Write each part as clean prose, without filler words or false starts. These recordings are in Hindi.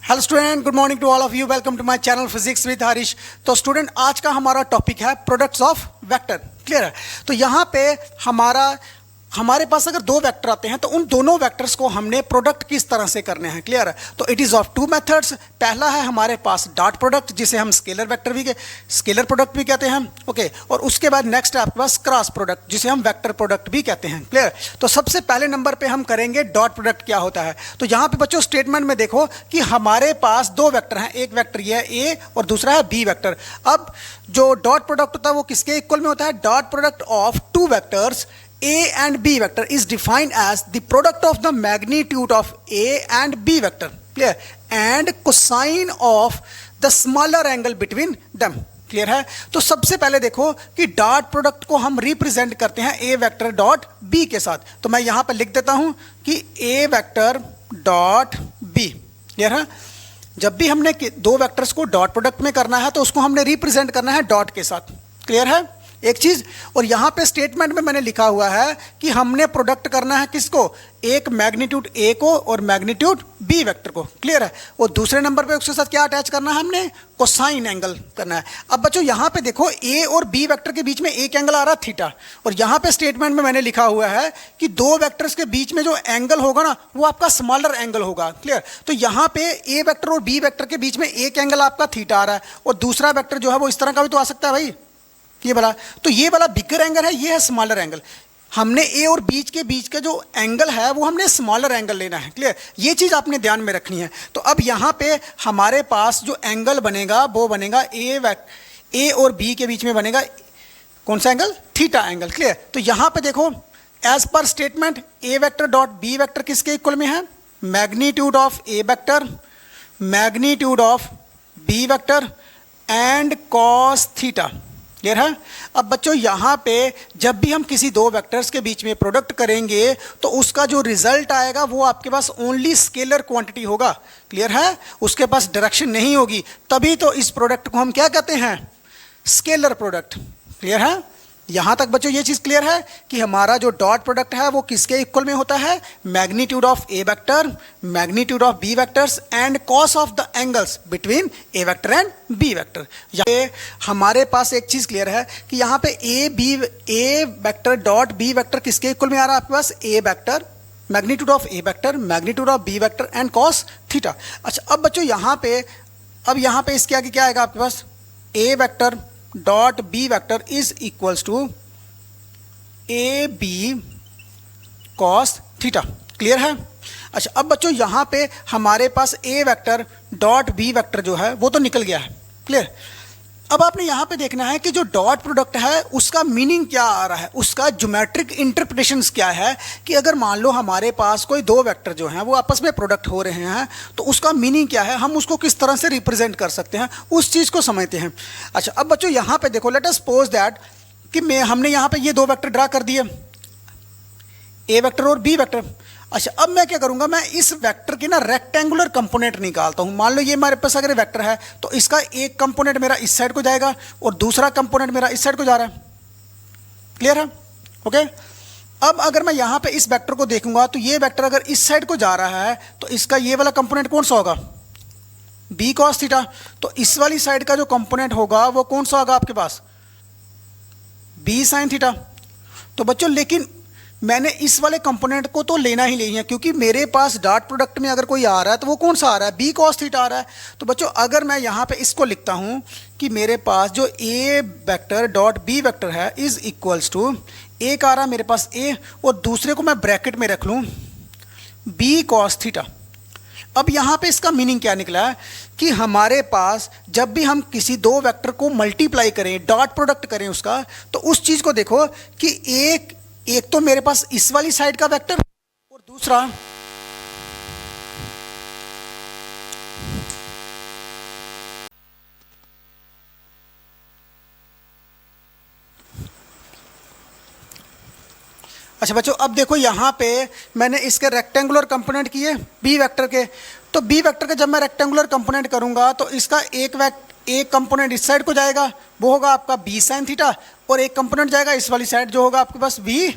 Hello student, good morning to all of you. Welcome to my channel physics with Harish. तो स्टूडेंट, आज का हमारा टॉपिक है प्रोडक्ट्स ऑफ वेक्टर। क्लियर है? तो यहाँ पे हमारे पास अगर दो वेक्टर आते हैं तो उन दोनों वेक्टर्स को हमने प्रोडक्ट किस तरह से करने हैं। क्लियर है? तो it is of two methods. पहला है हमारे पास डॉट प्रोडक्ट, जिसे हम स्केलर प्रोडक्ट भी कहते हैं। ओके, और उसके बाद नेक्स्ट है आपके पास क्रॉस प्रोडक्ट, जिसे हम वेक्टर प्रोडक्ट भी कहते हैं। क्लियर? तो सबसे पहले नंबर पे हम करेंगे डॉट प्रोडक्ट क्या होता है। तो यहाँ पे बच्चों स्टेटमेंट में देखो कि हमारे पास दो वेक्टर हैं, एक वेक्टर ये है ए और दूसरा है बी वेक्टर। अब जो डॉट प्रोडक्ट होता है वो किसके इक्वल में होता है? Dot product of two vectors A and B vector is defined as the product of the magnitude of A and B vector, clear, and cosine of the smaller angle between them. Clear है? तो सबसे पहले देखो कि डॉट प्रोडक्ट को हम रिप्रेजेंट करते हैं ए वेक्टर डॉट बी के साथ। तो मैं यहां पर लिख देता हूं कि A vector dot B. Clear है? जब भी हमने दो वेक्टर्स को डॉट प्रोडक्ट में करना है तो उसको हमने रिप्रेजेंट करना है डॉट के साथ। क्लियर है? एक चीज, और यहां पे स्टेटमेंट में मैंने लिखा हुआ है कि हमने प्रोडक्ट करना है किसको? एक मैग्नीट्यूड ए को और मैग्नीट्यूड बी वेक्टर को। क्लियर है? और दूसरे नंबर पे उसके साथ क्या अटैच करना है? हमने कोसाइन एंगल करना है। अब बच्चों यहां पे देखो ए और बी वेक्टर के बीच में एक एंगल आ रहा है थीटा, और यहां पे स्टेटमेंट में मैंने लिखा हुआ है कि दो वेक्टर्स के बीच में जो एंगल होगा ना वो आपका स्मॉलर एंगल होगा। क्लियर? तो यहां पे ए वेक्टर और बी वेक्टर के बीच में एक एंगल आपका थीटा आ रहा है, और दूसरा वेक्टर जो है वो इस तरह का भी तो आ सकता है भाई, ये वाला। तो ये वाला बिगर एंगल है, ये है स्मॉलर एंगल। हमने ए और बीच के जो एंगल है वो हमने स्मॉलर एंगल लेना है। क्लियर? ये चीज आपने ध्यान में रखनी है। तो अब यहाँ पे हमारे पास जो एंगल बनेगा वो बनेगा ए और बी के बीच में बनेगा कौन सा एंगल? Theta angle. क्लियर? तो यहाँ पे देखो as per statement A vector dot B vector किसके इक्वल में है? Magnitude of A vector, magnitude of B vector and cos theta. Clear है? अब बच्चों यहाँ पे जब भी हम किसी दो वेक्टर्स के बीच में प्रोडक्ट करेंगे तो उसका जो रिजल्ट आएगा वो आपके पास ओनली स्केलर क्वांटिटी होगा। क्लियर है? उसके पास डायरेक्शन नहीं होगी। तभी तो इस प्रोडक्ट को हम क्या कहते हैं? Scalar product. क्लियर है? यहाँ तक बच्चों ये चीज़ क्लियर है कि हमारा जो डॉट प्रोडक्ट है वो किसके इक्वल में होता है? Magnitude of A vector, magnitude of B vectors and cos of the angles between A vector and B vector. ये हमारे पास एक चीज़ क्लियर है कि यहाँ पे A vector dot B vector किसके इक्वल में आ रहा है आपके पास? A vector, magnitude of A vector, magnitude of B vector and cos theta. अच्छा, अब बच्चों यहाँ पे इसके आगे क्या आएगा आपके पास? A vector dot B vector is equals to A B cos theta. Clear है? अच्छा, अब बच्चों यहाँ पे हमारे पास A vector dot B vector जो है वो तो निकल गया है। क्लियर? अब आपने यहाँ पे देखना है कि जो डॉट प्रोडक्ट है उसका मीनिंग क्या आ रहा है, उसका ज्योमेट्रिक इंटरप्रिटेशंस क्या है। कि अगर मान लो हमारे पास कोई दो वेक्टर जो हैं वो आपस में प्रोडक्ट हो रहे हैं तो उसका मीनिंग क्या है, हम उसको किस तरह से रिप्रेजेंट कर सकते हैं, उस चीज़ को समझते हैं। अच्छा, अब बच्चों यहाँ पे देखो, लेट अस सपोज दैट कि हमने यहाँ पे ये दो वेक्टर ड्रा कर दिए, ए वेक्टर और बी वेक्टर। अच्छा, अब मैं क्या करूंगा? मैं इस वेक्टर की ना रेक्टेंगुलर कंपोनेंट निकालता हूं। मान लो ये हमारे पास अगर वेक्टर है तो इसका एक कंपोनेंट मेरा इस साइड को जाएगा और दूसरा कंपोनेंट मेरा इस साइड को जा रहा है। क्लियर है? ओके। अब अगर मैं यहां पे इस वेक्टर को देखूंगा तो ये वेक्टर अगर इस साइड को जा रहा है तो इसका ये वाला कंपोनेंट कौन सा होगा? B cos theta. तो इस वाली साइड का जो कंपोनेंट होगा वो कौन सा होगा आपके पास? B sine theta. तो बच्चों लेकिन मैंने इस वाले कंपोनेंट को तो लेना ही नहीं है, क्योंकि मेरे पास डॉट प्रोडक्ट में अगर कोई आ रहा है तो वो कौन सा आ रहा है? बी कॉस थीटा आ रहा है। तो बच्चों अगर मैं यहाँ पे इसको लिखता हूँ कि मेरे पास जो ए वेक्टर डॉट बी वेक्टर है इज इक्वल्स टू, एक आ रहा है मेरे पास ए और दूसरे को मैं ब्रैकेट में रख लूँ बी कॉस थीटा। अब यहाँ पे इसका मीनिंग क्या निकला है कि हमारे पास जब भी हम किसी दो वेक्टर को मल्टीप्लाई करें, डॉट प्रोडक्ट करें उसका, तो उस चीज़ को देखो कि एक तो मेरे पास इस वाली साइड का वेक्टर और दूसरा अच्छा बच्चों, अब देखो यहाँ पे मैंने इसके रेक्टेंगुलर कंपोनेंट किए बी वेक्टर के। तो बी वेक्टर के जब मैं रेक्टेंगुलर कंपोनेंट करूँगा तो इसका एक कंपोनेंट इस साइड को जाएगा, वो होगा आपका बी साइन थीटा, और एक कंपोनेंट जाएगा इस वाली साइड जो होगा आपके पास बी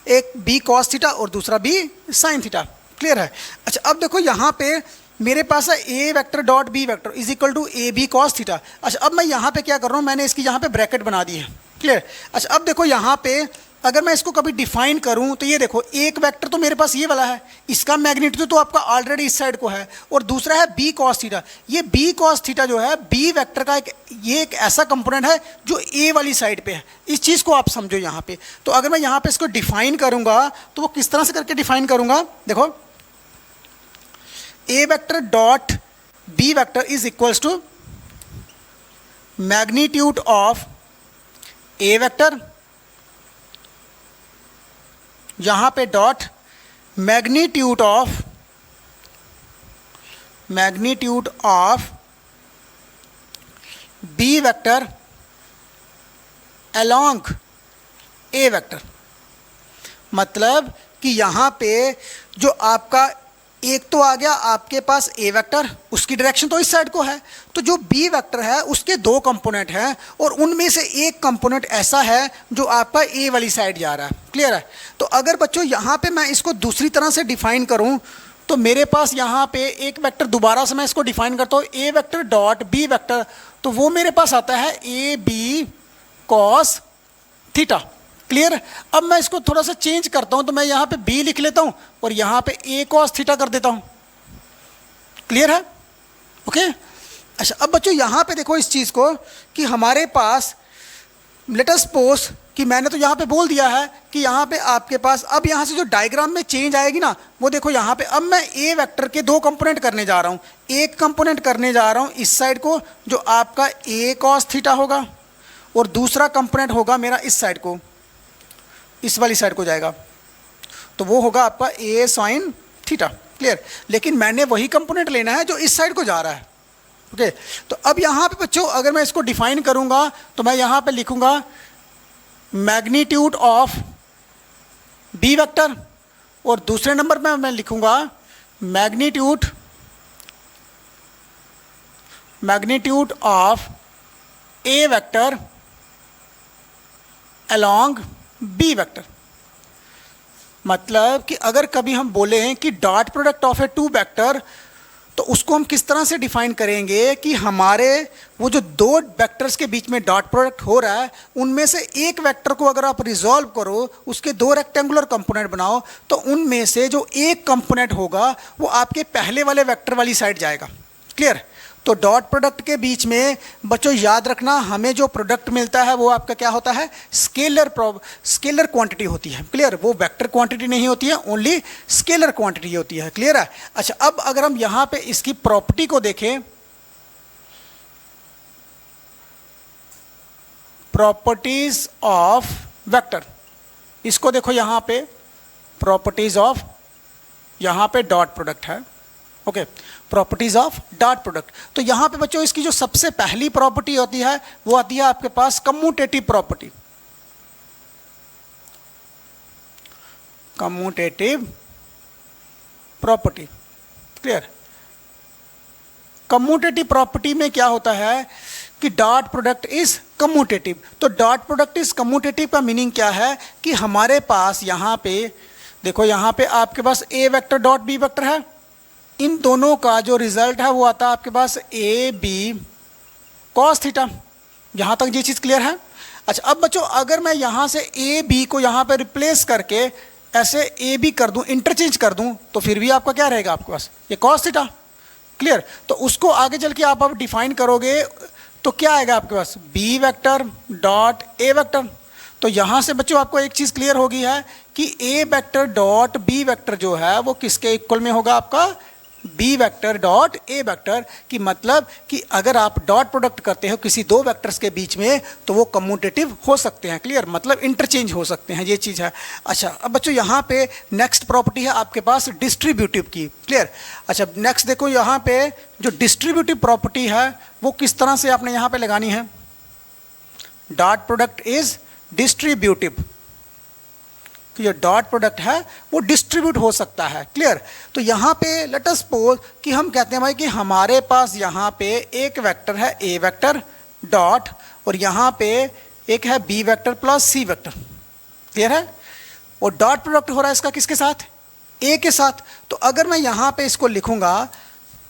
एक बी कॉस थीटा और दूसरा बी साइन थीटा। क्लियर है? अच्छा अब देखो यहाँ पे मेरे पास है A vector dot B vector is equal to A B cos theta. अच्छा अब मैं यहाँ पे क्या कर रहा हूँ, मैंने इसकी यहाँ पे ब्रैकेट बना दी है। क्लियर? अच्छा अब देखो यहाँ पे अगर मैं इसको कभी डिफाइन करूं तो ये देखो एक वेक्टर तो मेरे पास ये वाला है, इसका मैग्नीट्यूड तो आपका ऑलरेडी इस साइड को है, और दूसरा है बी कॉस थीटा। ये बी कॉस थीटा जो है बी वेक्टर का एक ऐसा कंपोनेंट है जो ए वाली साइड पे है। इस चीज़ को आप समझो यहाँ पे। तो अगर मैं यहाँ पे इसको डिफाइन करूंगा तो वो किस तरह से करके डिफाइन करूंगा, देखो A vector dot B vector is equals to magnitude of A vector, यहां पे dot magnitude of B vector along A vector. मतलब कि यहां पे जो आपका एक तो आ गया आपके पास ए वेक्टर, उसकी डायरेक्शन तो इस साइड को है, तो जो बी वेक्टर है उसके दो कंपोनेंट हैं और उनमें से एक कंपोनेंट ऐसा है जो आपका ए वाली साइड जा रहा है। क्लियर है? तो अगर बच्चों यहाँ पे मैं इसको दूसरी तरह से डिफाइन करूँ तो मेरे पास यहाँ पे एक वेक्टर दोबारा से मैं इसको डिफाइन करता हूँ A vector dot B vector, तो वो मेरे पास आता है A B cos theta. Clear? अब मैं इसको थोड़ा सा चेंज करता हूं तो मैं यहां पे b लिख लेता हूं और यहां पे a cos थीटा कर देता हूं। क्लियर है? ओके। अच्छा अब बच्चों यहां पे देखो इस चीज को कि हमारे पास लेट अस सपोज कि मैंने तो यहां पे बोल दिया है कि यहां पे आपके पास अब यहां से जो डायग्राम में चेंज आएगी ना वो देखो यहां पे अब मैं a वेक्टर के दो कंपोनेंट करने जा रहा हूं। एक कंपोनेंट करने जा रहा हूं इस साइड को जो आपका a cos थीटा होगा और दूसरा कंपोनेंट होगा मेरा इस साइड को, इस वाली साइड को जाएगा, तो वो होगा आपका ए साइन थीटा। क्लियर? लेकिन मैंने वही कंपोनेंट लेना है जो इस साइड को जा रहा है। ओके तो अब यहाँ पे बच्चों अगर मैं इसको डिफाइन करूँगा तो मैं यहाँ पे लिखूँगा मैग्नीट्यूड ऑफ बी वेक्टर और दूसरे नंबर में मैं लिखूँगा magnitude of A vector along B vector. मतलब कि अगर कभी हम बोले हैं कि dot product of a two vector तो उसको हम किस तरह से डिफाइन करेंगे कि हमारे वो जो दो वेक्टर्स के बीच में डॉट प्रोडक्ट हो रहा है उनमें से एक वेक्टर को अगर आप रिजॉल्व करो, उसके दो रेक्टेंगुलर कंपोनेंट बनाओ, तो उनमें से जो एक कंपोनेंट होगा वो आपके पहले वाले वेक्टर वाली साइड जाएगा। क्लियर? तो डॉट प्रोडक्ट के बीच में बच्चों याद रखना हमें जो प्रोडक्ट मिलता है वो आपका क्या होता है, स्केलर क्वांटिटी होती है। क्लियर? वो वेक्टर क्वांटिटी नहीं होती है, ओनली स्केलर क्वांटिटी होती है। क्लियर है? अच्छा अब अगर हम यहां पे इसकी प्रॉपर्टी को देखें, प्रॉपर्टीज ऑफ वेक्टर, इसको देखो यहां पे प्रॉपर्टीज ऑफ, यहां पे डॉट प्रोडक्ट है। Okay properties of dot product, तो यहां पे बच्चों इसकी जो सबसे पहली प्रॉपर्टी होती है वो आती है आपके पास commutative property. Clear? Commutative property में क्या होता है कि डॉट प्रोडक्ट इज कम्यूटेटिव। तो डॉट प्रोडक्ट इज कम्यूटेटिव का मीनिंग क्या है कि हमारे पास यहां पे देखो, यहां पे आपके पास A vector dot B vector है, इन दोनों का जो रिजल्ट है वो आता है आपके पास ए बी कॉस थीटा। यहां तक ये चीज क्लियर है? अच्छा अब बच्चों अगर मैं यहां से ए बी को यहां पे रिप्लेस करके ऐसे ए बी कर दूं, इंटरचेंज कर दूं, तो फिर भी आपका क्या रहेगा आपके पास, ये कॉस थीटा। क्लियर? तो उसको आगे चल के आप डिफाइन करोगे तो क्या आएगा आपके पास, B vector dot A vector. तो यहां से बच्चों आपको एक चीज क्लियर होगी है कि A vector dot B vector जो है वो किसके इक्वल में होगा, आपका B vector dot A vector. की मतलब कि अगर आप डॉट प्रोडक्ट करते हो किसी दो वेक्टर्स के बीच में तो वो कम्यूटेटिव हो सकते हैं। क्लियर? मतलब इंटरचेंज हो सकते हैं, ये चीज़ है। अच्छा अब बच्चों यहाँ पे नेक्स्ट प्रॉपर्टी है आपके पास डिस्ट्रीब्यूटिव की। क्लियर? अच्छा नेक्स्ट देखो यहाँ पे जो डिस्ट्रीब्यूटिव प्रॉपर्टी है वो किस तरह से आपने यहाँ पे लगानी है, डॉट प्रोडक्ट इज डिस्ट्रीब्यूटिव, कि जो डॉट प्रोडक्ट है वो डिस्ट्रीब्यूट हो सकता है। क्लियर? तो यहाँ पे लेट अस सपोज कि हम कहते हैं भाई कि हमारे पास यहाँ पे एक वेक्टर है ए वेक्टर डॉट और यहाँ पे एक है B vector plus C vector. Clear है? और डॉट प्रोडक्ट हो रहा है इसका किसके साथ, ए के साथ। तो अगर मैं यहाँ पे इसको लिखूंगा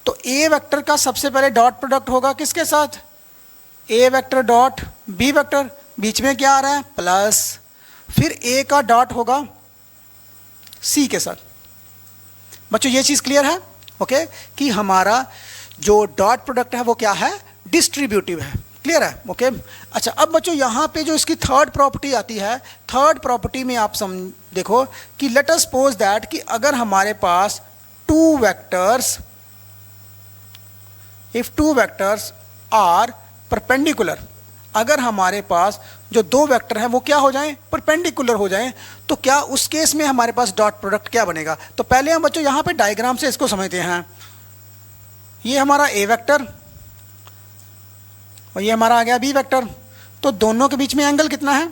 तो ए वेक्टर का सबसे पहले डॉट प्रोडक्ट होगा किसके साथ, ए वेक्टर डॉट बी वेक्टर, बीच में क्या आ रहा है प्लस, फिर ए का डॉट होगा सी के साथ। बच्चों ये चीज़ क्लियर है ओके कि हमारा जो डॉट प्रोडक्ट है वो क्या है, डिस्ट्रीब्यूटिव है, क्लियर है ओके। अच्छा अब बच्चों यहाँ पे जो इसकी थर्ड प्रॉपर्टी आती है, थर्ड प्रॉपर्टी में आप देखो कि लेट अस सपोज दैट कि अगर हमारे पास two vectors, if two vectors are perpendicular, अगर हमारे पास जो दो वेक्टर हैं वो क्या हो जाएं, परपेंडिकुलर हो जाएं, तो क्या उस केस में हमारे पास डॉट प्रोडक्ट क्या बनेगा। तो पहले हम बच्चों यहाँ पे डायग्राम से इसको समझते हैं। ये हमारा ए वेक्टर और ये हमारा आ गया बी वेक्टर, तो दोनों के बीच में एंगल कितना है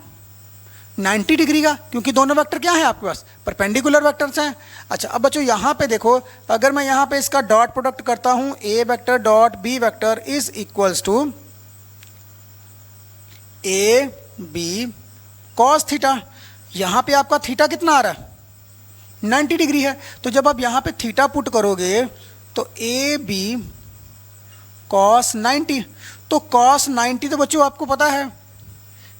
90 डिग्री का, क्योंकि दोनों वेक्टर क्या है आपके पास, परपेंडिकुलर वेक्टर्स हैं। अच्छा अब बच्चों यहाँ पे देखो, अगर मैं यहाँ पे इसका डॉट प्रोडक्ट करता हूँ, A vector dot B vector is equals to A B cos theta. यहाँ पे आपका थीटा कितना आ रहा है 90 डिग्री है, तो जब आप यहाँ पे थीटा पुट करोगे तो ए बी कॉस 90, तो कॉस 90 तो बच्चों आपको पता है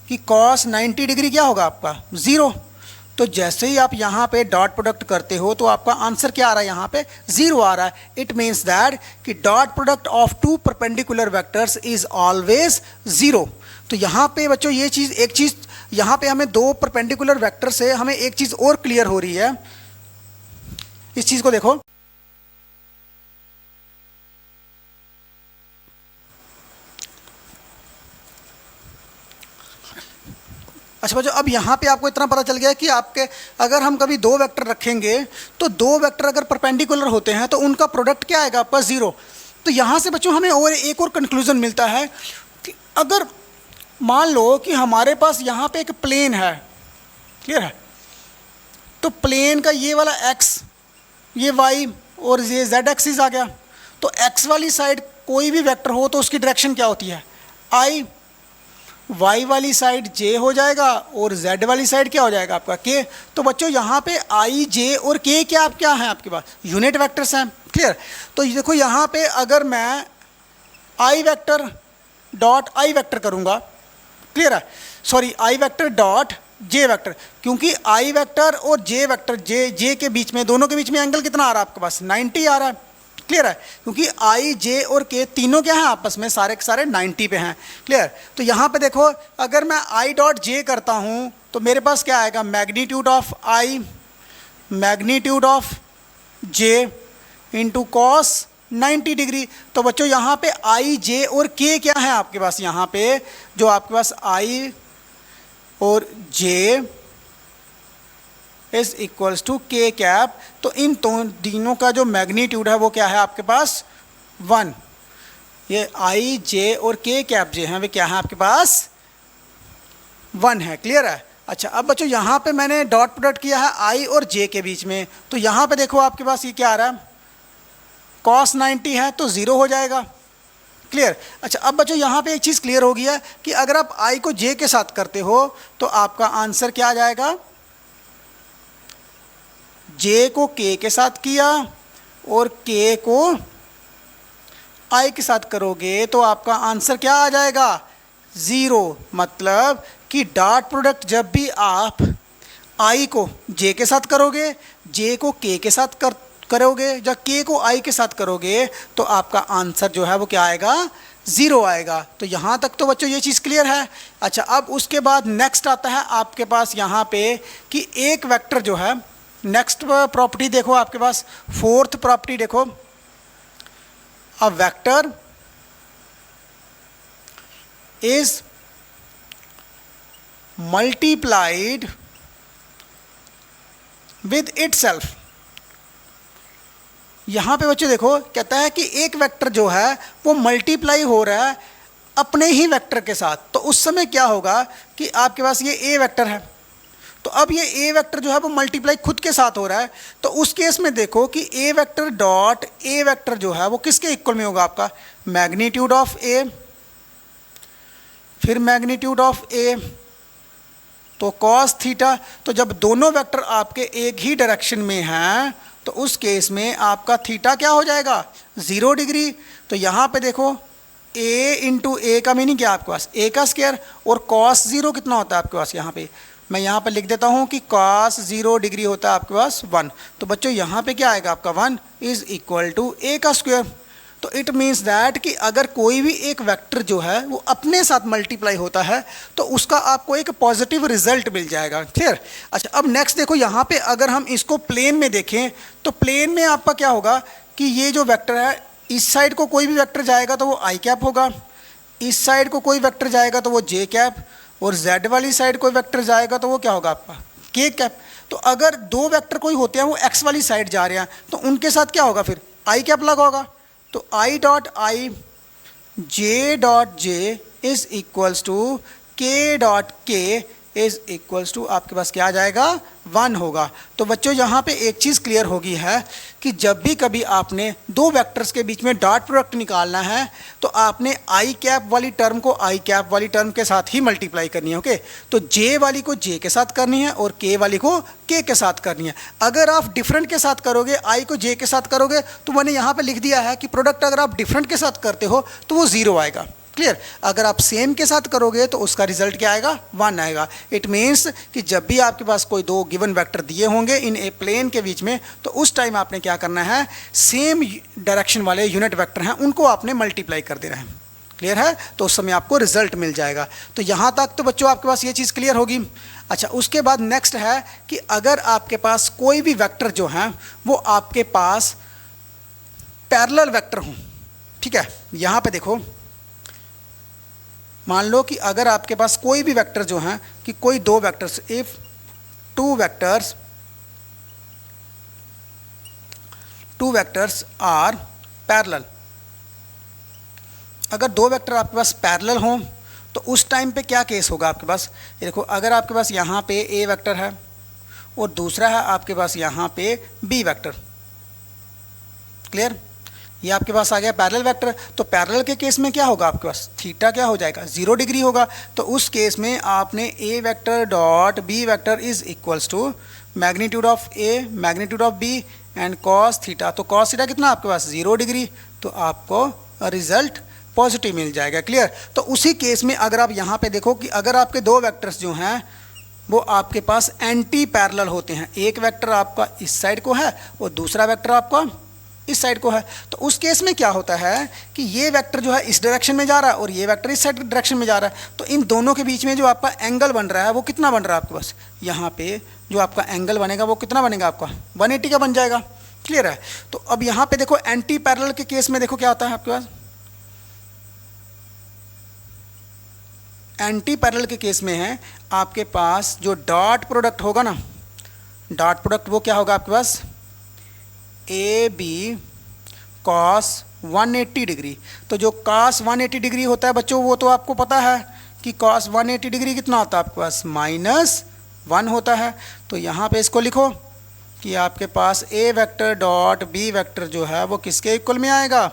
कि कॉस 90 डिग्री क्या होगा आपका 0। तो जैसे ही आप यहाँ पे डॉट प्रोडक्ट करते हो तो आपका आंसर क्या आ रहा है, यहाँ पे 0 आ रहा है। इट मीन्स दैट कि dot product of two perpendicular vectors is always 0। तो यहाँ पे बच्चों ये चीज़, एक चीज़ यहाँ पे हमें दो परपेंडिकुलर वेक्टर से हमें एक चीज़ और क्लियर हो रही है, इस चीज़ को देखो। अच्छा बच्चों अब यहाँ पे आपको इतना पता चल गया कि आपके अगर हम कभी दो वेक्टर रखेंगे तो दो वेक्टर अगर परपेंडिकुलर होते हैं तो उनका प्रोडक्ट क्या आएगा आपका 0। तो यहाँ से बच्चों हमें और एक और कंक्लूजन मिलता है कि अगर मान लो कि हमारे पास यहाँ पे एक प्लेन है, क्लियर है, तो प्लेन का ये वाला x, ये y और ये z एक्सिस आ गया, तो x वाली साइड कोई भी वेक्टर हो तो उसकी डायरेक्शन क्या होती है i, y वाली साइड j हो जाएगा और z वाली साइड क्या हो जाएगा आपका k। तो बच्चों यहाँ पे i, j और k क्या है आपके पास, यूनिट वेक्टर्स हैं, क्लियर। तो देखो यहाँ पे अगर मैं i vector dot i vector करूँगा, क्लियर है, sorry i vector dot j vector, क्योंकि i वेक्टर और j वेक्टर j के बीच में, दोनों के बीच में एंगल कितना आ रहा है आपके पास 90 आ रहा है, क्लियर है, क्योंकि i, j और k तीनों क्या हैं आपस में सारे के सारे 90 पे हैं, क्लियर। तो यहाँ पे देखो अगर मैं i डॉट j करता हूँ तो मेरे पास क्या आएगा, magnitude of i magnitude of j into cos 90 degree. तो बच्चों यहाँ पे i, j और k क्या है आपके पास, यहाँ पे जो आपके पास i और j is equals to k cap, तो इन तीनों का जो मैग्नीट्यूड है वो क्या है आपके पास 1। ये i, j और k कैप j हैं वे क्या है आपके पास 1 है, क्लियर है। अच्छा अब बच्चों यहाँ पे मैंने डॉट प्रोडक्ट किया है i और j के बीच में, तो यहाँ पे देखो आपके पास ये क्या आ रहा है, cos 90 है तो 0 हो जाएगा, क्लियर। अच्छा अब बच्चों यहाँ पे एक चीज़ क्लियर हो गया कि अगर आप i को j के साथ करते हो तो आपका आंसर क्या आ जाएगा, j को k के साथ किया और k को i के साथ करोगे तो आपका आंसर क्या आ जाएगा 0। मतलब कि डॉट प्रोडक्ट जब भी आप i को j के साथ करोगे, j को k के साथ करोगे, जब k को i के साथ करोगे तो आपका आंसर जो है वो क्या आएगा 0 आएगा। तो यहाँ तक तो बच्चों ये चीज़ क्लियर है। अच्छा अब उसके बाद नेक्स्ट आता है आपके पास यहाँ पे कि एक वेक्टर जो है, नेक्स्ट प्रॉपर्टी देखो आपके पास, फोर्थ प्रॉपर्टी देखो, a vector is multiplied with itself. यहाँ पे बच्चों देखो कहता है कि एक वेक्टर जो है वो मल्टीप्लाई हो रहा है अपने ही वेक्टर के साथ, तो उस समय क्या होगा कि आपके पास ये ए वेक्टर है, तो अब ये ए वेक्टर जो है वो मल्टीप्लाई खुद के साथ हो रहा है, तो उस केस में देखो कि A vector dot A vector जो है वो किसके इक्वल में होगा आपका, मैग्नीट्यूड ऑफ ए, फिर मैग्नीट्यूड ऑफ ए तो कॉस थीटा, तो जब दोनों वेक्टर आपके एक ही डायरेक्शन में हैं तो उस केस में आपका थीटा क्या हो जाएगा, 0 डिग्री। तो यहाँ पे देखो a इंटू ए का मीनिंग क्या है आपके पास, a का स्क्वायर, और कॉस 0 कितना होता है आपके पास, यहाँ पे मैं यहाँ पर लिख देता हूँ कि कॉस 0 डिग्री होता है आपके पास 1। तो बच्चों यहाँ पे क्या आएगा आपका 1 इज इक्वल टू a का स्क्वायर। तो इट मीन्स दैट कि अगर कोई भी एक वेक्टर जो है वो अपने साथ मल्टीप्लाई होता है तो उसका आपको एक पॉजिटिव रिजल्ट मिल जाएगा। क्लियर। अच्छा, अब नेक्स्ट देखो यहाँ पे अगर हम इसको प्लेन में देखें तो प्लेन में आपका क्या होगा कि ये जो वेक्टर है, इस साइड को कोई भी वेक्टर जाएगा तो वो आई कैप होगा, इस साइड को कोई वेक्टर जाएगा तो वो जे कैप, और जेड वाली साइड कोई वेक्टर जाएगा तो वो क्या होगा आपका के कैप। तो अगर दो वेक्टर कोई होते हैं वो एक्स वाली साइड जा रहे हैं तो उनके साथ क्या होगा, फिर आई कैप लगा होगा। तो I dot I J dot J is equals to K dot K is equals to आपके पास क्या आ जाएगा, 1 होगा। तो बच्चों यहाँ पे एक चीज़ क्लियर होगी है कि जब भी कभी आपने दो वेक्टर्स के बीच में डॉट प्रोडक्ट निकालना है तो आपने आई कैप वाली टर्म को आई कैप वाली टर्म के साथ ही मल्टीप्लाई करनी है। ओके, तो जे वाली को जे के साथ करनी है और के वाली को के साथ करनी है। अगर आप डिफरेंट के साथ करोगे, आई को जे के साथ करोगे, तो मैंने यहाँ पर लिख दिया है कि प्रोडक्ट अगर आप डिफरेंट के साथ करते हो तो वो 0 आएगा। क्लियर। अगर आप सेम के साथ करोगे तो उसका रिजल्ट क्या आएगा, 1 आएगा। इट मीन्स कि जब भी आपके पास कोई दो गिवन वेक्टर दिए होंगे इन ए प्लेन के बीच में तो उस टाइम आपने क्या करना है, सेम डायरेक्शन वाले यूनिट वेक्टर हैं उनको आपने मल्टीप्लाई कर देना है। क्लियर है। तो उस समय आपको रिजल्ट मिल जाएगा। तो यहाँ तक तो बच्चों आपके पास ये चीज़ क्लियर होगी। अच्छा, उसके बाद नेक्स्ट है कि अगर आपके पास कोई भी वेक्टर जो हैं वो आपके पास पैरेलल वेक्टर हों, ठीक है। यहाँ पे देखो, मान लो कि अगर आपके पास कोई भी वेक्टर जो हैं कि कोई दो vectors, if two vectors are parallel, अगर दो वेक्टर आपके पास पैरेलल हों तो उस टाइम पे क्या केस होगा आपके पास। ये देखो, अगर आपके पास यहाँ पे ए वेक्टर है और दूसरा है आपके पास यहाँ पे बी वेक्टर। क्लियर। ये आपके पास आ गया पैरेलल वेक्टर। तो पैरेलल के केस में क्या होगा आपके पास, थीटा क्या हो जाएगा, 0 डिग्री होगा। तो उस केस में आपने A vector dot B vector is equals to magnitude of A magnitude of B and cos theta. तो कॉस थीटा कितना आपके पास, 0 डिग्री। तो आपको रिजल्ट पॉजिटिव मिल जाएगा। क्लियर। तो उसी केस में अगर आप यहाँ पे देखो कि अगर आपके दो वेक्टर्स जो हैं वो आपके पास एंटी पैरेलल होते हैं, एक वेक्टर आपका इस साइड को है और दूसरा वेक्टर आपका इस साइड को है, तो उस केस में क्या होता है कि ये वेक्टर जो है इस डायरेक्शन में जा रहा है और ये वेक्टर इस साइड डायरेक्शन में जा रहा है। तो इन दोनों के बीच में जो आपका एंगल बन रहा है वो कितना बन रहा है आपके पास, यहाँ पे जो आपका एंगल बनेगा वो कितना बनेगा आपका, 180 का बन जाएगा। क्लियर है। तो अब यहाँ पे देखो एंटी पैरेलल के केस में देखो क्या होता है आपके पास, एंटी पैरेलल के केस में है आपके पास जो डॉट प्रोडक्ट होगा ना, डॉट प्रोडक्ट वो क्या होगा आपके पास, ए बी कॉस 180 डिग्री। तो जो कॉस 180 डिग्री होता है बच्चों वो तो आपको पता है कि कॉस 180 डिग्री कितना होता है आपके पास, -1 होता है। तो यहाँ पे इसको लिखो कि आपके पास A vector dot B vector जो है वो किसके इक्वल में आएगा,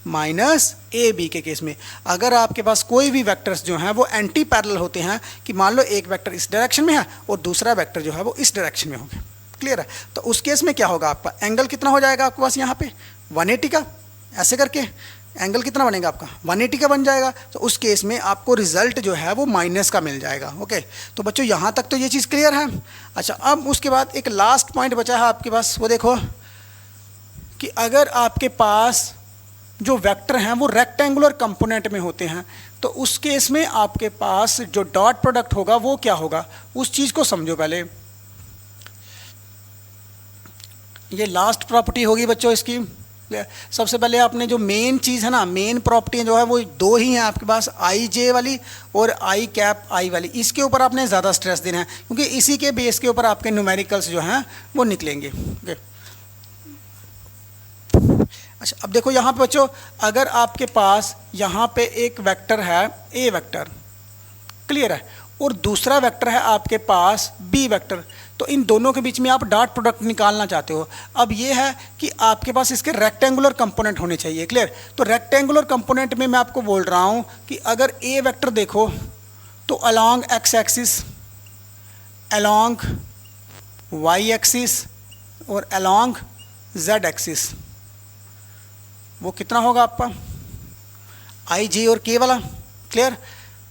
-AB के केस में। अगर आपके पास कोई भी वेक्टर्स जो हैं वो एंटी पैरेलल होते हैं कि मान लो एक वेक्टर इस डायरेक्शन में है और दूसरा वेक्टर जो है वो इस डायरेक्शन में होगा। क्लियर है। तो उस केस में क्या होगा, आपका एंगल कितना हो जाएगा आपके पास यहाँ पे 180 का, ऐसे करके एंगल कितना बनेगा आपका 180 का बन जाएगा। तो उस केस में आपको रिजल्ट जो है वो माइनस का मिल जाएगा। ओके, तो बच्चों यहाँ तक तो ये चीज़ क्लियर है। अच्छा, अब उसके बाद एक लास्ट पॉइंट बचा है आपके पास, वो देखो कि अगर आपके पास जो वेक्टर हैं वो रेक्टेंगुलर कंपोनेंट में होते हैं तो उस केस में आपके पास जो डॉट प्रोडक्ट होगा वो क्या होगा, उस चीज़ को समझो पहले। ये लास्ट प्रॉपर्टी होगी बच्चों इसकी। सबसे पहले आपने जो मेन चीज़ है ना, मेन प्रॉपर्टी जो है वो दो ही हैं आपके पास, आई जे वाली और आई कैप आई वाली। इसके ऊपर आपने ज़्यादा स्ट्रेस देना है क्योंकि इसी के बेस के ऊपर आपके न्यूमेरिकल्स जो हैं वो निकलेंगे। ओके, अच्छा, अब देखो यहाँ पे बच्चों, अगर आपके पास यहाँ पे एक वेक्टर है ए वेक्टर, क्लियर है, और दूसरा वेक्टर है आपके पास बी वेक्टर, तो इन दोनों के बीच में आप डॉट प्रोडक्ट निकालना चाहते हो। अब ये है कि आपके पास इसके रेक्टेंगुलर कंपोनेंट होने चाहिए। क्लियर। तो रेक्टेंगुलर कंपोनेंट में मैं आपको बोल रहा हूँ कि अगर ए वेक्टर देखो तो along x axis along y axis और along z एक्सिस, वो कितना होगा आपका i j और k वाला। क्लियर।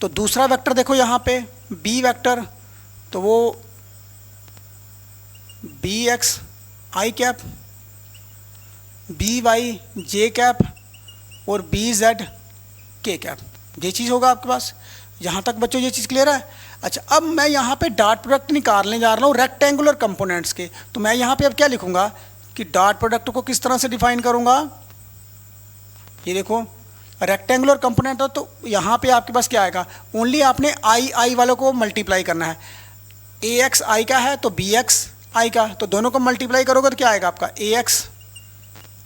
तो दूसरा वेक्टर देखो यहाँ पे b वेक्टर, तो वो bx i cap, by j cap और bz k कैप, ये चीज़ होगा आपके पास। यहाँ तक बच्चों ये चीज़ क्लियर है। अच्छा, अब मैं यहाँ पे डॉट प्रोडक्ट निकालने जा रहा हूँ रेक्टेंगुलर कंपोनेंट्स के, तो मैं यहाँ पे अब क्या लिखूँगा कि डॉट प्रोडक्ट को किस तरह से डिफाइन करूँगा। ये देखो रेक्टेंगुलर कंपोनेंट है, तो यहाँ पे आपके पास क्या आएगा, ओनली आपने आई वालों को मल्टीप्लाई करना है। ए एक्स आई का है तो बी एक्स आई का, तो दोनों को मल्टीप्लाई करोगे तो क्या आएगा आपका ए एक्स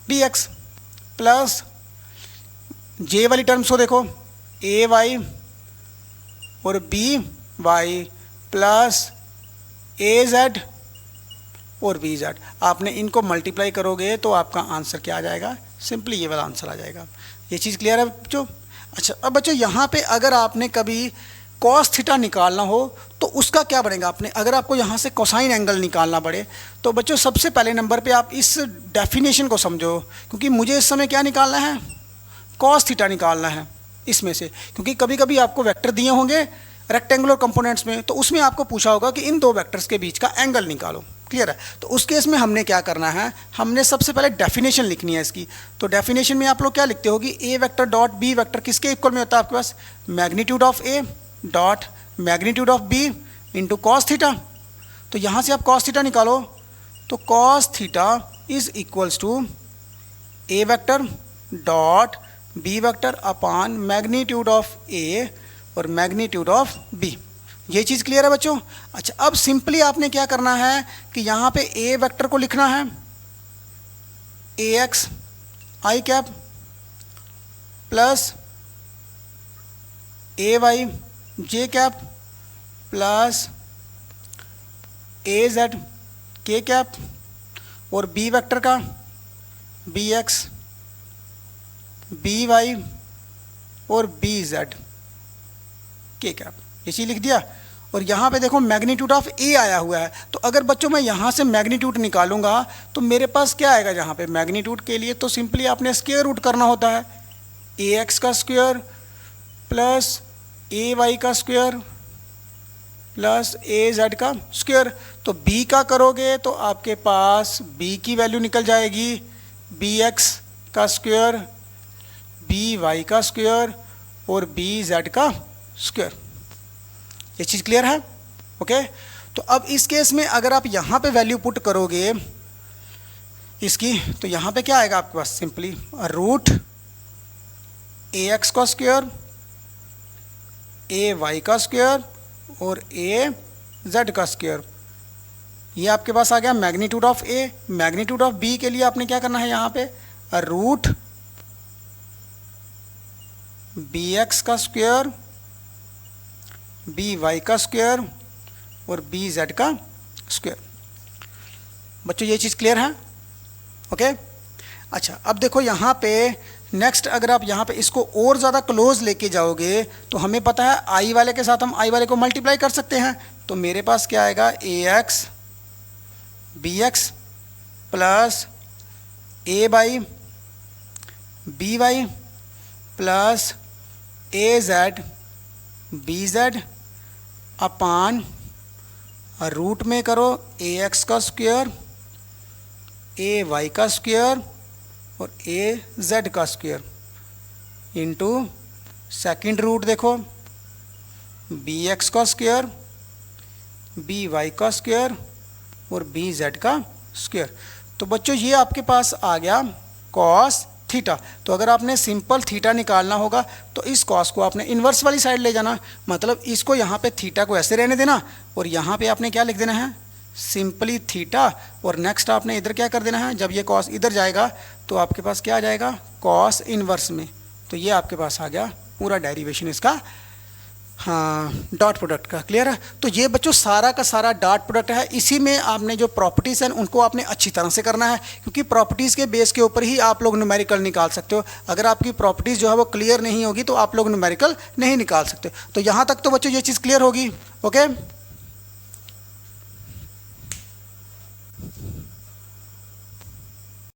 बी एक्स प्लस जे वाली टर्म्स को देखो ए वाई और B Y plus A Z और बी जेड। आपने इनको मल्टीप्लाई करोगे तो आपका आंसर क्या आ जाएगा, सिंपली ये वाला आंसर आ जाएगा। ये चीज़ क्लियर है बच्चों। अच्छा, अब बच्चों यहाँ पे अगर आपने कभी कॉस थीटा निकालना हो तो उसका क्या बनेगा, आपने अगर आपको यहाँ से कोसाइन एंगल निकालना पड़े तो बच्चों सबसे पहले नंबर पे आप इस डेफिनेशन को समझो, क्योंकि मुझे इस समय क्या निकालना है, कॉस थीटा निकालना है इसमें से। क्योंकि कभी कभी आपको वेक्टर दिए होंगे रेक्टेंगुलर कंपोनेंट्स में, तो उसमें आपको पूछा होगा कि इन दो वेक्टर्स के बीच का एंगल निकालो। क्लियर है। तो उस केस में हमने क्या करना है, हमने सबसे पहले डेफिनेशन लिखनी है इसकी। तो डेफिनेशन में आप लोग क्या लिखते हो कि A vector dot B vector किसके इक्वल में होता है आपके पास, magnitude of A dot magnitude of B into cos theta. तो यहाँ से आप कॉस थीटा निकालो, तो cos theta is equals to A vector dot B vector upon magnitude of A और मैग्नीट्यूड ऑफ बी। ये चीज़ क्लियर है बच्चों। अच्छा, अब सिंपली आपने क्या करना है कि यहाँ पे ए वेक्टर को लिखना है ए x I cap plus A Y J cap plus A Z के कैप, और बी वेक्टर का बी एक्स बी वाई और बी जेड के कैप, ये चीज़ लिख दिया। और यहाँ पे देखो मैग्नीट्यूड ऑफ ए आया हुआ है, तो अगर बच्चों मैं यहाँ से मैग्नीट्यूड निकालूंगा तो मेरे पास क्या आएगा, यहाँ पे मैग्नीट्यूड के लिए तो सिंपली आपने स्क्वायर रूट करना होता है, ए एक्स का स्क्वायर प्लस ए वाई का स्क्वायर प्लस ए जेड का स्क्वायर। तो बी का करोगे तो आपके पास बी की वैल्यू निकल जाएगी बी एक्स का स्क्वायर बी वाई का स्क्वायर और बी जेड का स्क्वायर। ये चीज़ क्लियर है। ओके, तो अब इस केस में अगर आप यहाँ पे वैल्यू पुट करोगे इसकी, तो यहाँ पे क्या आएगा आपके पास, सिंपली रूट ए एक्स का स्क्वायर ए वाई का स्क्वायर और ए जेड का स्क्वायर। ये आपके पास आ गया magnitude of A. Magnitude of B के लिए आपने क्या करना है, यहाँ पे रूट बी एक्स का स्क्वायर बी वाई का स्क्वायर और बी जेड का स्क्वायर। बच्चों ये चीज़ क्लियर है। ओके, अच्छा, अब देखो यहाँ पे नेक्स्ट अगर आप यहाँ पे इसको और ज़्यादा क्लोज लेके जाओगे तो हमें पता है आई वाले के साथ हम आई वाले को मल्टीप्लाई कर सकते हैं। तो मेरे पास क्या आएगा, A X B X plus A Y B Y plus A Z B Z upon root में करो ए एक्स का स्क्वायर ए वाई का स्क्वायर और ए जेड का स्क्वायर इंटू सेकेंड रूट देखो बी एक्स का स्क्वायर बी वाई का स्क्वायर और बी जेड का स्क्वायर। तो बच्चों ये आपके पास आ गया कॉस थीटा। तो अगर आपने सिंपल थीटा निकालना होगा तो इस कॉस को आपने इन्वर्स वाली साइड ले जाना, मतलब इसको यहाँ पे थीटा को ऐसे रहने देना और यहाँ पे आपने क्या लिख देना है, सिंपली थीटा। और नेक्स्ट आपने इधर क्या कर देना है, जब ये कॉस इधर जाएगा तो आपके पास क्या आ जाएगा, कॉस इन्वर्स में। तो ये आपके पास आ गया पूरा डेरिवेशन इसका, हाँ, डॉट प्रोडक्ट का। क्लियर है। तो ये बच्चों सारा का सारा डॉट प्रोडक्ट है। इसी में आपने जो प्रॉपर्टीज़ हैं उनको आपने अच्छी तरह से करना है, क्योंकि प्रॉपर्टीज़ के बेस के ऊपर ही आप लोग न्यूमेरिकल निकाल सकते हो। अगर आपकी प्रॉपर्टीज़ जो है वो क्लियर नहीं होगी तो आप लोग न्यूमेरिकल नहीं निकाल सकते। तो यहाँ तक तो बच्चों ये चीज़ क्लियर होगी। ओके,